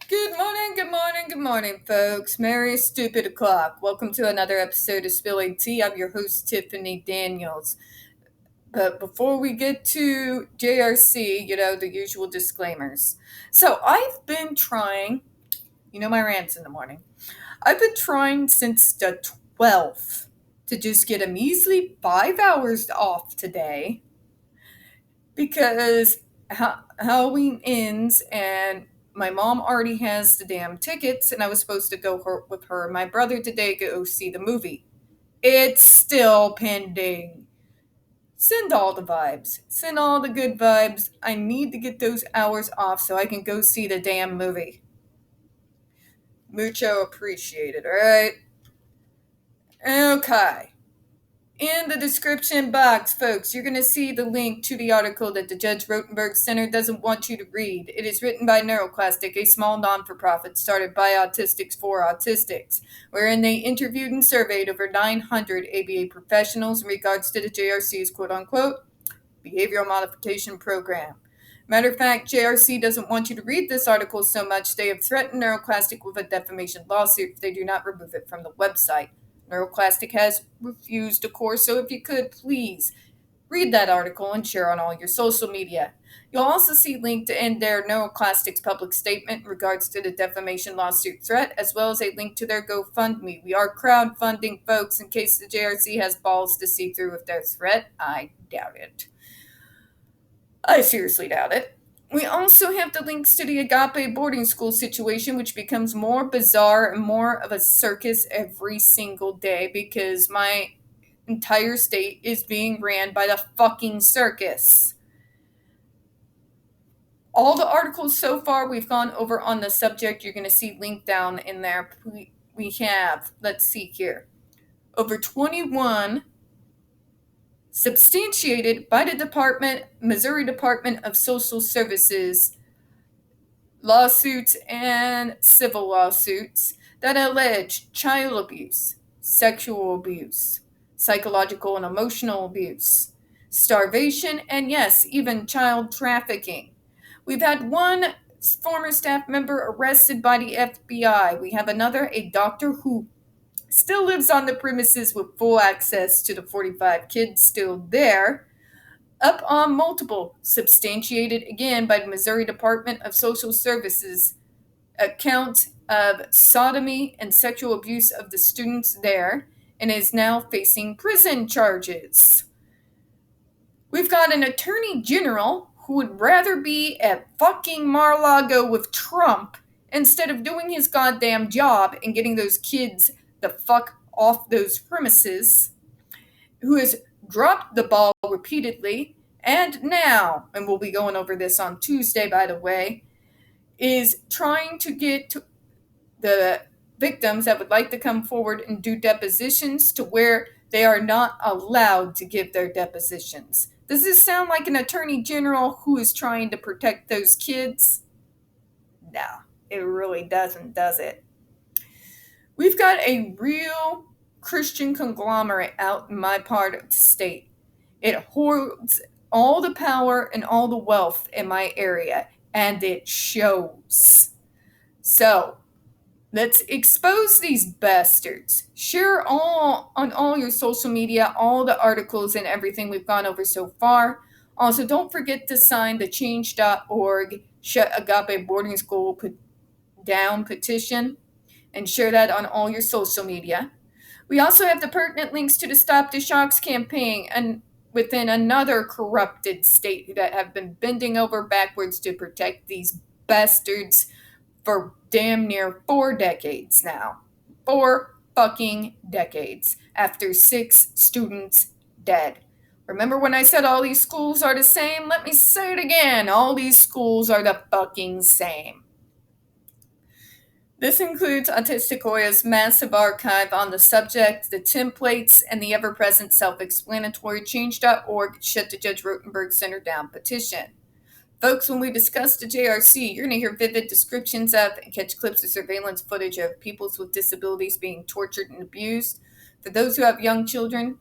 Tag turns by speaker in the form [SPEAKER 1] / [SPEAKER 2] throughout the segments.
[SPEAKER 1] Good morning, good morning, good morning, folks. Merry Stupid O'Clock. Welcome to another episode of Spilling Tea. I'm your host, Tiffany Daniels. But before we get to JRC, the usual disclaimers. So I've been trying, my rants in the morning. I've been trying since the 12th to just get a measly 5 hours off today because Halloween ends and my mom already has the damn tickets, and I was supposed to go with her and my brother today to go see the movie. It's still pending. Send all the vibes. Send all the good vibes. I need to get those hours off so I can go see the damn movie. Mucho appreciated, alright? Okay. In the description box, folks, you're going to see the link to the article that the Judge Rotenberg Center doesn't want you to read. It is written by NeuroClastic, a small non-for-profit started by autistics for autistics, wherein they interviewed and surveyed over 900 ABA professionals in regards to the JRC's quote-unquote behavioral modification program. Matter of fact, JRC doesn't want you to read this article so much they have threatened NeuroClastic with a defamation lawsuit if they do not remove it from the website. NeuroClastic has refused, of course, so if you could, please read that article and share on all your social media. You'll also see linked in their NeuroClastic's public statement in regards to the defamation lawsuit threat, as well as a link to their GoFundMe. We are crowdfunding, folks, in case the JRC has balls to see through with their threat. I doubt it. I seriously doubt it. We also have the links to the Agape boarding school situation, which becomes more bizarre and more of a circus every single day because my entire state is being ran by the fucking circus. All the articles so far we've gone over on the subject, you're going to see linked down in there. We have, let's see here, over 21 substantiated by the Missouri Department of Social Services lawsuits and civil lawsuits that allege child abuse, sexual abuse, psychological and emotional abuse, starvation, and yes, even child trafficking. We've had one former staff member arrested by the FBI. We have another, a doctor who still lives on the premises with full access to the 45 kids still there, up on multiple, substantiated again by the Missouri Department of Social Services, account of sodomy and sexual abuse of the students there, and is now facing prison charges. We've got an attorney general who would rather be at fucking Mar-a-Lago with Trump instead of doing his goddamn job and getting those kids the fuck off those premises, who has dropped the ball repeatedly, and now, and we'll be going over this on Tuesday, by the way, is trying to get the victims that would like to come forward and do depositions to where they are not allowed to give their depositions. Does this sound like an attorney general who is trying to protect those kids? No, it really doesn't, does it? We've got a real Christian conglomerate out in my part of the state. It hoards all the power and all the wealth in my area, and it shows. So, let's expose these bastards. Share on all your social media, all the articles and everything we've gone over so far. Also, don't forget to sign the change.org Shut Agape Boarding School Down petition and share that on all your social media. We also have the pertinent links to the Stop the Shocks campaign and within another corrupted state that have been bending over backwards to protect these bastards for damn near 4 decades now. 4 fucking decades after 6 students dead. Remember when I said all these schools are the same? Let me say it again. All these schools are the fucking same. This includes Hoya's massive archive on the subject, the templates, and the ever-present self-explanatory change.org Shut the Judge Rotenberg Center Down petition. Folks, when we discuss the JRC, you're going to hear vivid descriptions of and catch clips of surveillance footage of people with disabilities being tortured and abused. For those who have young children,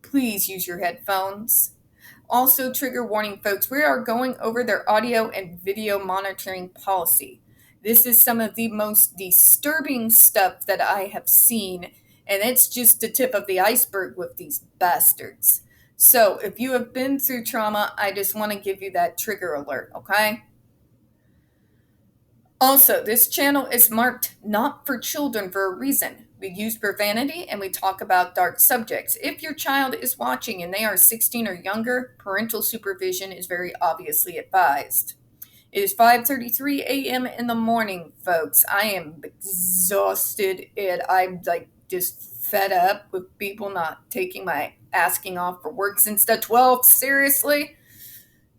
[SPEAKER 1] please use your headphones. Also, trigger warning, folks, we are going over their audio and video monitoring policy. This is some of the most disturbing stuff that I have seen, and it's just the tip of the iceberg with these bastards. So if you have been through trauma, I just want to give you that trigger alert, okay? Also, this channel is marked not for children for a reason. We use profanity and we talk about dark subjects. If your child is watching and they are 16 or younger, parental supervision is very obviously advised. It is 5:33 a.m. in the morning, folks. I am exhausted and I'm just fed up with people not taking my asking off for work since the 12th. Seriously?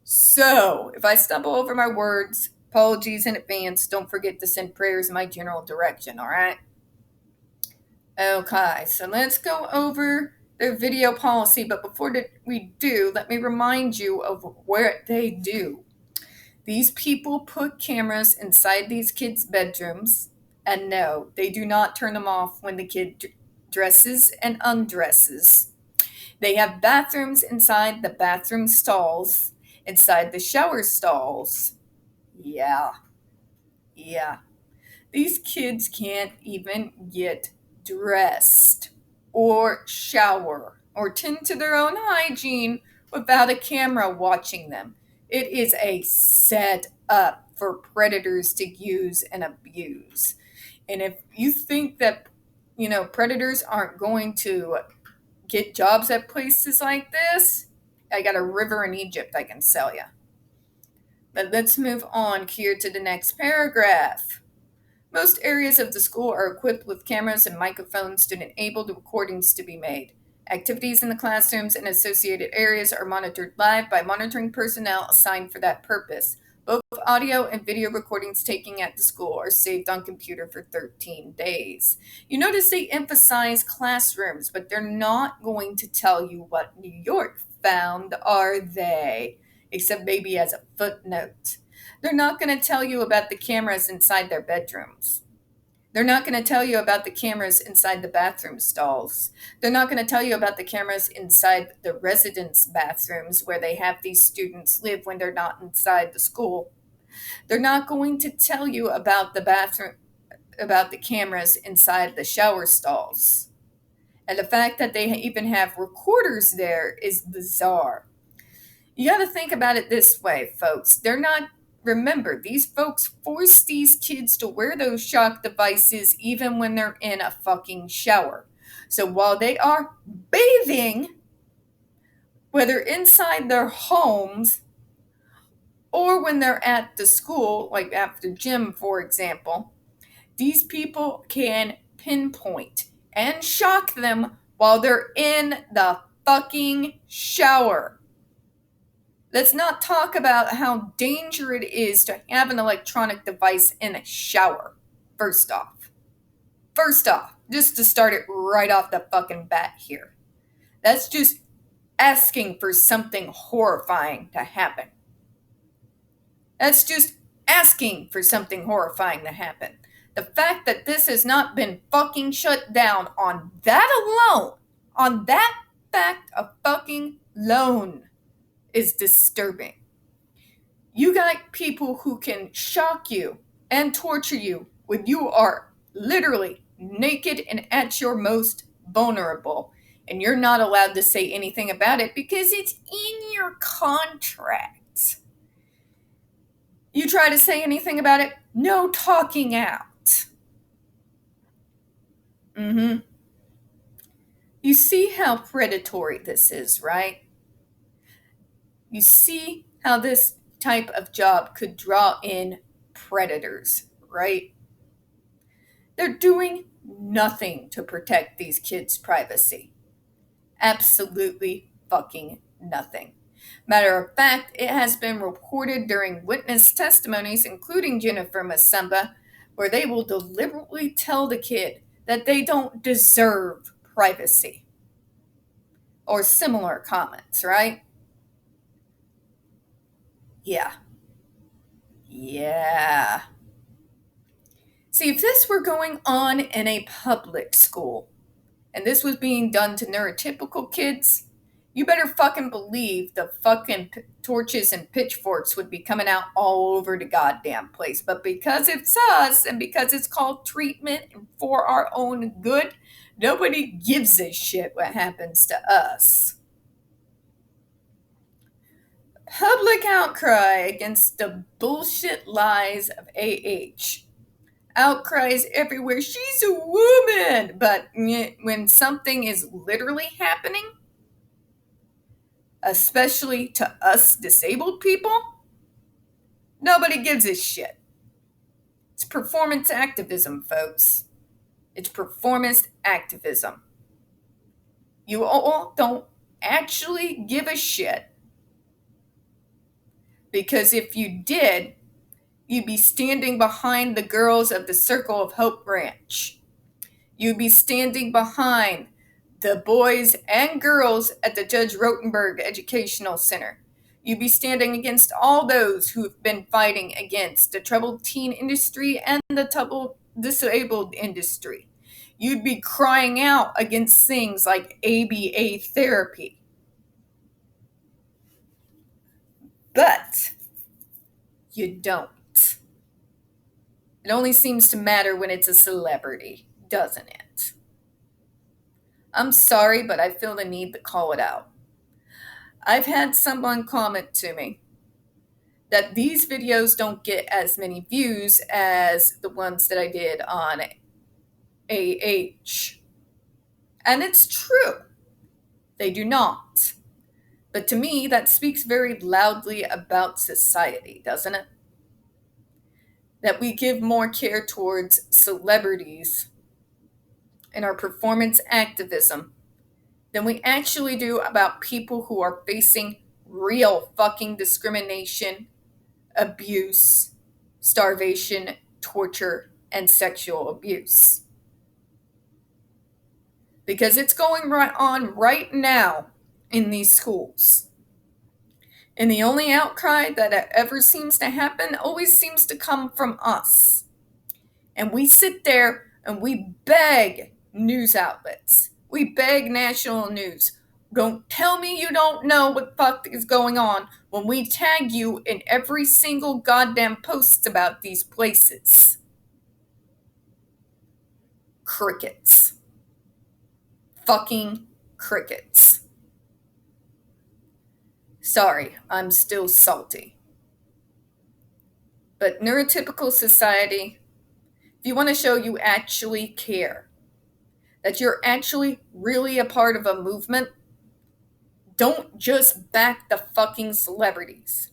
[SPEAKER 1] So, if I stumble over my words, apologies in advance. Don't forget to send prayers in my general direction, all right? Okay, so let's go over the video policy, but before we do, let me remind you of what they do. These people put cameras inside these kids' bedrooms, and no, they do not turn them off when the kid dresses and undresses. They have bathrooms inside the bathroom stalls, inside the shower stalls. Yeah. These kids can't even get dressed or shower or tend to their own hygiene without a camera watching them. It is a setup for predators to use and abuse. And if you think that, predators aren't going to get jobs at places like this, I got a river in Egypt I can sell you. But let's move on here to the next paragraph. Most areas of the school are equipped with cameras and microphones to enable the recordings to be made. Activities in the classrooms and associated areas are monitored live by monitoring personnel assigned for that purpose. Both audio and video recordings taken at the school are saved on computer for 13 days. You notice they emphasize classrooms, but they're not going to tell you what New York found, are they? Except maybe as a footnote. They're not going to tell you about the cameras inside their bedrooms. They're not going to tell you about the cameras inside the bathroom stalls. They're not going to tell you about the cameras inside the residence bathrooms where they have these students live when they're not inside the school. They're not going to tell you about the cameras inside the shower stalls. And the fact that they even have recorders there is bizarre. You got to think about it this way, folks. Remember, these folks force these kids to wear those shock devices even when they're in a fucking shower. So while they are bathing, whether inside their homes or when they're at the school, like after gym, for example, these people can pinpoint and shock them while they're in the fucking shower. Let's not talk about how dangerous it is to have an electronic device in a shower. First off, just to start it right off the fucking bat here. That's just asking for something horrifying to happen. That's just asking for something horrifying to happen. The fact that this has not been fucking shut down on that alone, on that fact of fucking alone, is disturbing. You got people who can shock you and torture you when you are literally naked and at your most vulnerable, and you're not allowed to say anything about it because it's in your contract. You try to say anything about it, no talking out. You see how predatory this is, right? You see how this type of job could draw in predators, right? They're doing nothing to protect these kids' privacy. Absolutely fucking nothing. Matter of fact, it has been reported during witness testimonies, including Jennifer Masamba, where they will deliberately tell the kid that they don't deserve privacy. Or similar comments, right? Yeah. See, if this were going on in a public school, and this was being done to neurotypical kids, you better fucking believe the fucking torches and pitchforks would be coming out all over the goddamn place. But because it's us and because it's called treatment for our own good, nobody gives a shit what happens to us. Public outcry against the bullshit lies of AH. Outcries everywhere. She's a woman. But when something is literally happening, especially to us disabled people, nobody gives a shit. It's performance activism, folks. It's performance activism. You all don't actually give a shit. Because if you did, you'd be standing behind the girls of the Circle of Hope Ranch. You'd be standing behind the boys and girls at the Judge Rotenberg Educational Center. You'd be standing against all those who have been fighting against the troubled teen industry and the troubled disabled industry. You'd be crying out against things like ABA therapy. But you don't. It only seems to matter when it's a celebrity, doesn't it? I'm sorry, but I feel the need to call it out. I've had someone comment to me that these videos don't get as many views as the ones that I did on AH. And it's true. They do not. But to me, that speaks very loudly about society, doesn't it? That we give more care towards celebrities in our performance activism than we actually do about people who are facing real fucking discrimination, abuse, starvation, torture, and sexual abuse. Because it's going on right now in these schools. And the only outcry that ever seems to happen always seems to come from us. And we sit there and we beg news outlets. We beg national news. Don't tell me you don't know what the fuck is going on when we tag you in every single goddamn post about these places. Crickets. Fucking crickets. Sorry, I'm still salty. But neurotypical society, if you want to show you actually care, that you're actually really a part of a movement, don't just back the fucking celebrities.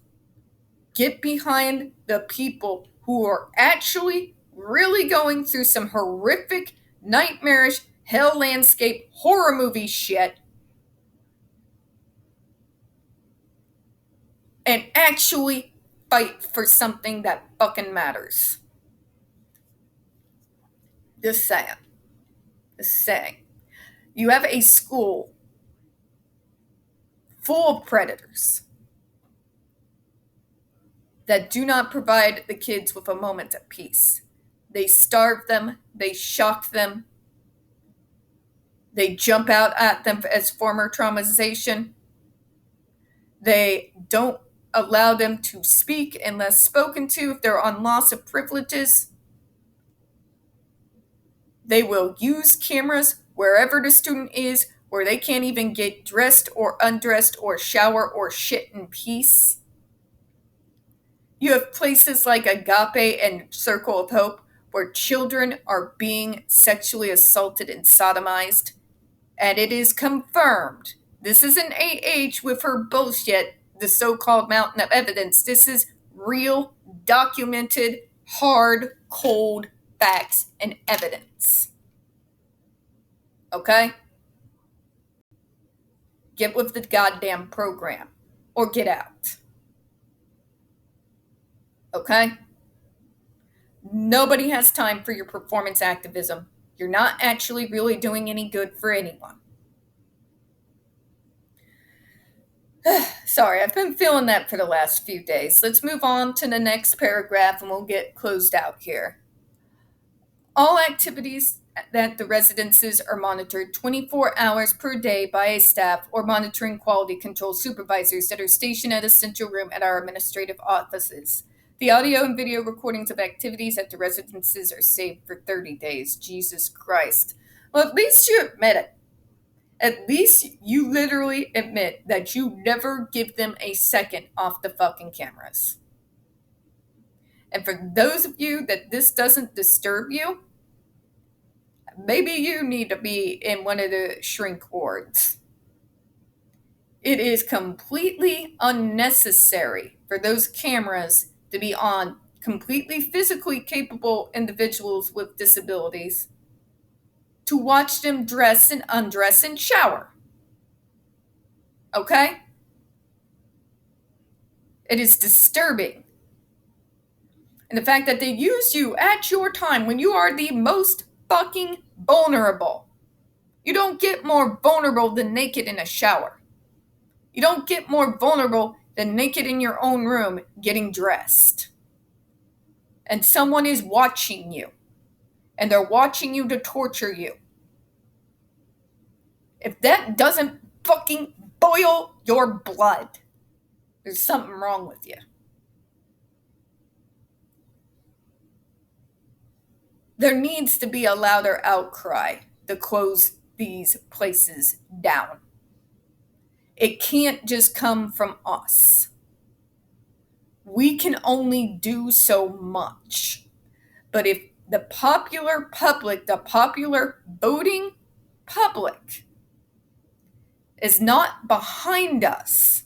[SPEAKER 1] Get behind the people who are actually really going through some horrific, nightmarish, hell landscape horror movie shit and actually fight for something that fucking matters. Just saying. You have a school full of predators that do not provide the kids with a moment of peace. They starve them, they shock them, they jump out at them as former traumatization. They don't allow them to speak unless spoken to if they're on loss of privileges. They will use cameras wherever the student is, where they can't even get dressed or undressed or shower or shit in peace. You have places like Agape and Circle of Hope where children are being sexually assaulted and sodomized. And it is confirmed. This isn't AH with her bullshit, the so-called mountain of evidence. This is real, documented, hard, cold facts and evidence. Okay? Get with the goddamn program. Or get out. Okay? Nobody has time for your performance activism. You're not actually really doing any good for anyone. Sorry, I've been feeling that for the last few days. Let's move on to the next paragraph and we'll get closed out here. All activities that the residences are monitored 24 hours per day by a staff or monitoring quality control supervisors that are stationed at a central room at our administrative offices. The audio and video recordings of activities at the residences are saved for 30 days. Jesus Christ. Well, at least you admit it. At least you literally admit that you never give them a second off the fucking cameras. And for those of you that this doesn't disturb you, maybe you need to be in one of the shrink wards. It is completely unnecessary for those cameras to be on completely physically capable individuals with disabilities to watch them dress and undress and shower. Okay? It is disturbing. And the fact that they use you at your time when you are the most fucking vulnerable. You don't get more vulnerable than naked in a shower. You don't get more vulnerable than naked in your own room getting dressed. And someone is watching you. And they're watching you to torture you. If that doesn't fucking boil your blood, there's something wrong with you. There needs to be a louder outcry to close these places down. It can't just come from us. We can only do so much. But if the popular public, the popular voting public, is not behind us,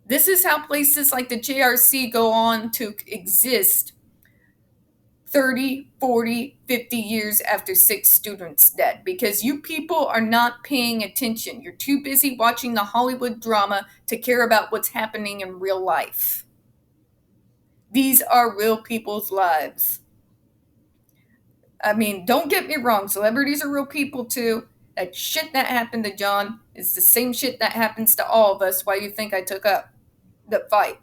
[SPEAKER 1] this is how places like the JRC go on to exist 30, 40, 50 years after 6 students dead, because you people are not paying attention. You're too busy watching the Hollywood drama to care about what's happening in real life. These are real people's lives. I mean, don't get me wrong, celebrities are real people too. That shit that happened to John is the same shit that happens to all of us. Why do you think I took up the fight?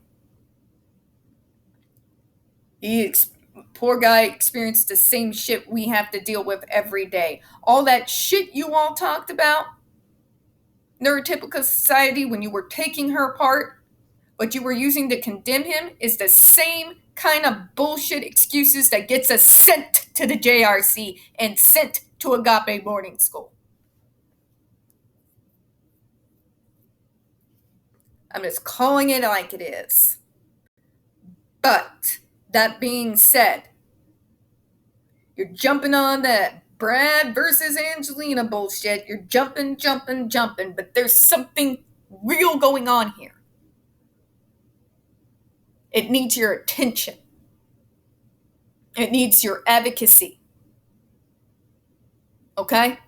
[SPEAKER 1] Poor guy experienced the same shit we have to deal with every day. All that shit you all talked about, neurotypical society, when you were taking her apart, what you were using to condemn him is the same kind of bullshit excuses that gets us sent to the JRC and sent to Agape boarding school. I'm just calling it like it is. But that being said, you're jumping on that Brad versus Angelina bullshit. You're jumping, but there's something real going on here. It needs your attention. It needs your advocacy. Okay?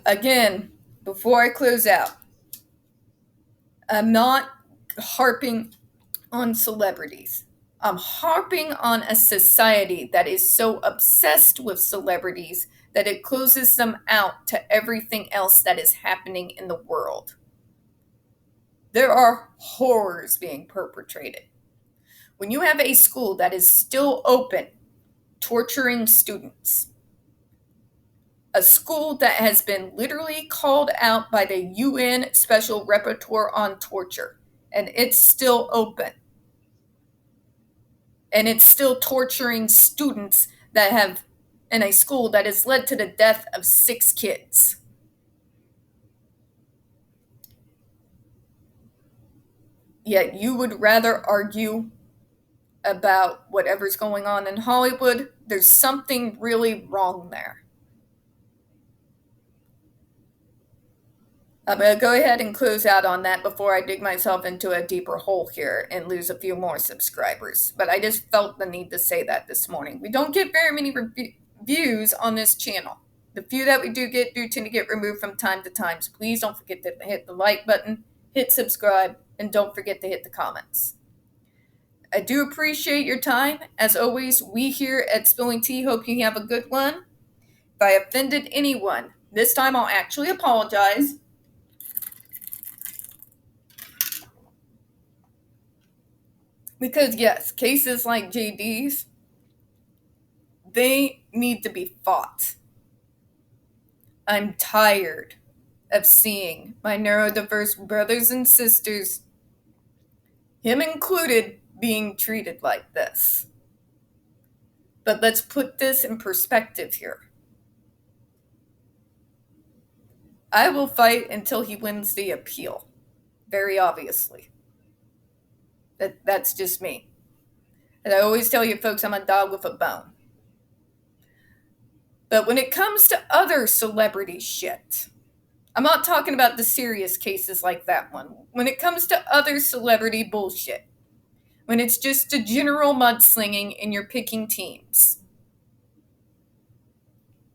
[SPEAKER 1] Again, before I close out, I'm not harping on celebrities. I'm harping on a society that is so obsessed with celebrities that it closes them out to everything else that is happening in the world. There are horrors being perpetrated. When you have a school that is still open, torturing students, a school that has been literally called out by the UN Special Rapporteur on Torture, and it's still open. And it's still torturing students that have, in a school that has led to the death of 6 kids. Yet you would rather argue about whatever's going on in Hollywood. There's something really wrong there. I'm going to go ahead and close out on that before I dig myself into a deeper hole here and lose a few more subscribers. But I just felt the need to say that this morning. We don't get very many reviews on this channel. The few that we do tend to get removed from time to time. So please don't forget to hit the like button, hit subscribe, and don't forget to hit the comments. I do appreciate your time. As always, we here at Spilling Tea hope you have a good one. If I offended anyone, this time I'll actually apologize. Because yes, cases like JD's, they need to be fought. I'm tired of seeing my neurodiverse brothers and sisters, him included, being treated like this. But let's put this in perspective here. I will fight until he wins the appeal, very obviously. That's just me. And I always tell you folks, I'm a dog with a bone. But when it comes to other celebrity shit, I'm not talking about the serious cases like that one. When it comes to other celebrity bullshit, when it's just a general mudslinging and you're picking teams,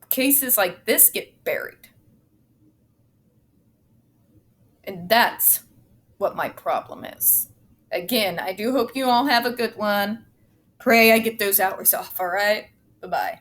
[SPEAKER 1] cases like this get buried. And that's what my problem is. Again, I do hope you all have a good one. Pray I get those hours off, all right? Bye-bye.